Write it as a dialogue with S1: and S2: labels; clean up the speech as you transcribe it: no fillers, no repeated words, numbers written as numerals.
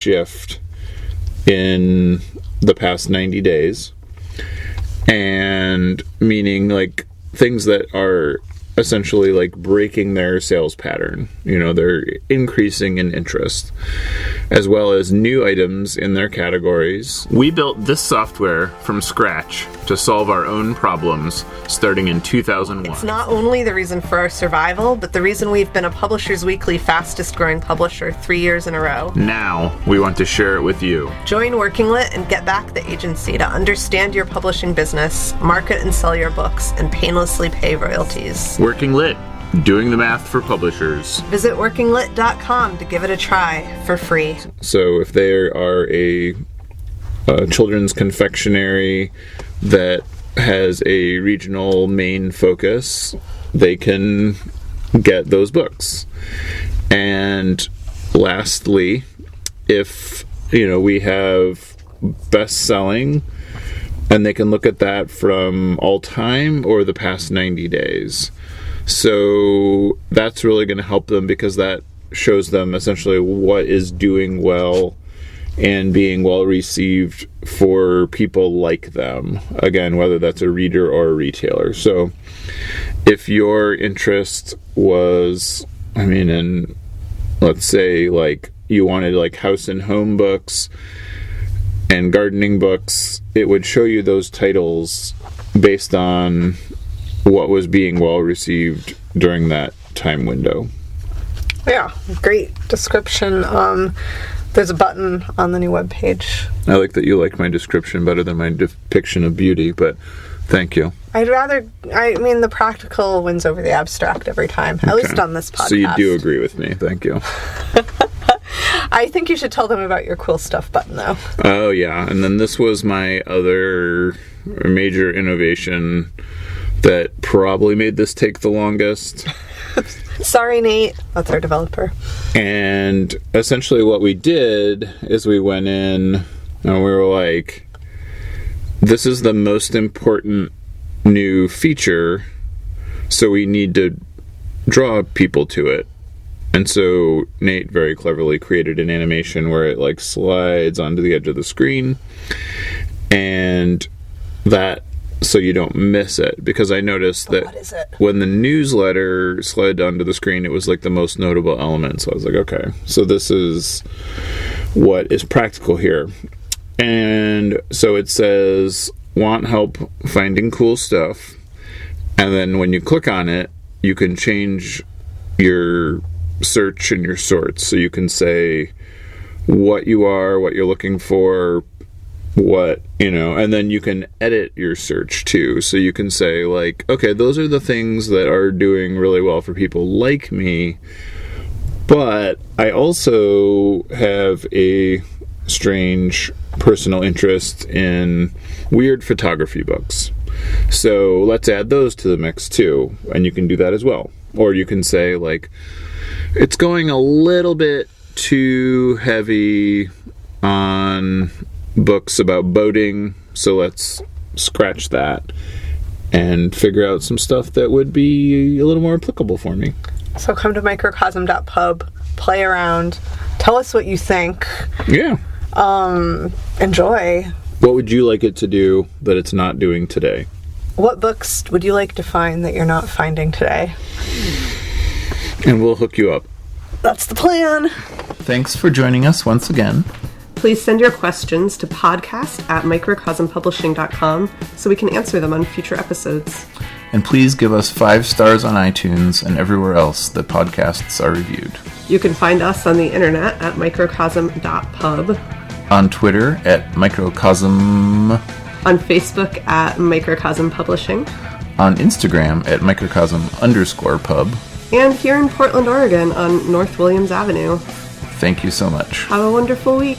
S1: shift in the past 90 days, and meaning like things that are essentially like breaking their sales pattern. They're increasing in interest, as well as new items in their categories. We built this software from scratch to solve our own problems starting in 2001.
S2: It's not only the reason for our survival, but the reason we've been a Publishers Weekly fastest growing publisher 3 years in a row.
S1: Now we want to share it with you.
S2: Join Working Lit and get back the agency to understand your publishing business, market and sell your books, and painlessly pay royalties.
S1: Working Lit, doing the math for publishers.
S2: Visit workinglit.com to give it a try for free.
S1: So if they are a children's confectionery that has a regional main focus, they can get those books. And lastly, if we have best-selling, and they can look at that from all time or the past 90 days. So that's really going to help them, because that shows them essentially what is doing well and being well received for people like them. Again, whether that's a reader or a retailer. So if your interest was, in, let's say, like you wanted like house and home books and gardening books, it would show you those titles based on what was being well received during that time window.
S2: Yeah, great description. There's a button on the new webpage.
S1: I like that you like my description better than my depiction of beauty, but thank you.
S2: The practical wins over the abstract every time, at least on this podcast.
S1: So you do agree with me. Thank you.
S2: I think you should tell them about your cool stuff button, though.
S1: Oh, yeah. And then this was my other major innovation that probably made this take the longest.
S2: Sorry, Nate. That's our developer.
S1: And essentially what we did is we went in and we were like, this is the most important new feature, so we need to draw people to it. And so Nate very cleverly created an animation where it like slides onto the edge of the screen, and that so you don't miss it, because I noticed that when the newsletter slid onto the screen, it was like the most notable element. So I was like, okay, so this is what is practical here. And so it says, want help finding cool stuff. And then when you click on it, you can change your search and your sorts. So you can say what you are, what you're looking for, and then you can edit your search too. So you can say like, okay, those are the things that are doing really well for people like me, but I also have a strange personal interest in weird photography books. So let's add those to the mix too. And you can do that as well. Or you can say like, it's going a little bit too heavy on books about boating, so let's scratch that and figure out some stuff that would be a little more applicable for me.
S2: So come to microcosm.pub, play around, tell us what you think.
S1: Yeah.
S2: Enjoy.
S1: What would you like it to do that it's not doing today?
S2: What books would you like to find that you're not finding today?
S1: And we'll hook you up.
S2: That's the plan.
S1: Thanks for joining us once again.
S2: Please send your questions to podcast@microcosmpublishing.com so we can answer them on future episodes.
S1: And please give us 5 stars on iTunes and everywhere else that podcasts are reviewed.
S2: You can find us on the internet at microcosm.pub.
S1: On Twitter at Microcosm.
S2: On Facebook at Microcosm Publishing.
S1: On Instagram at Microcosm_pub.
S2: And here in Portland, Oregon on North Williams Avenue.
S1: Thank you so much.
S2: Have a wonderful week.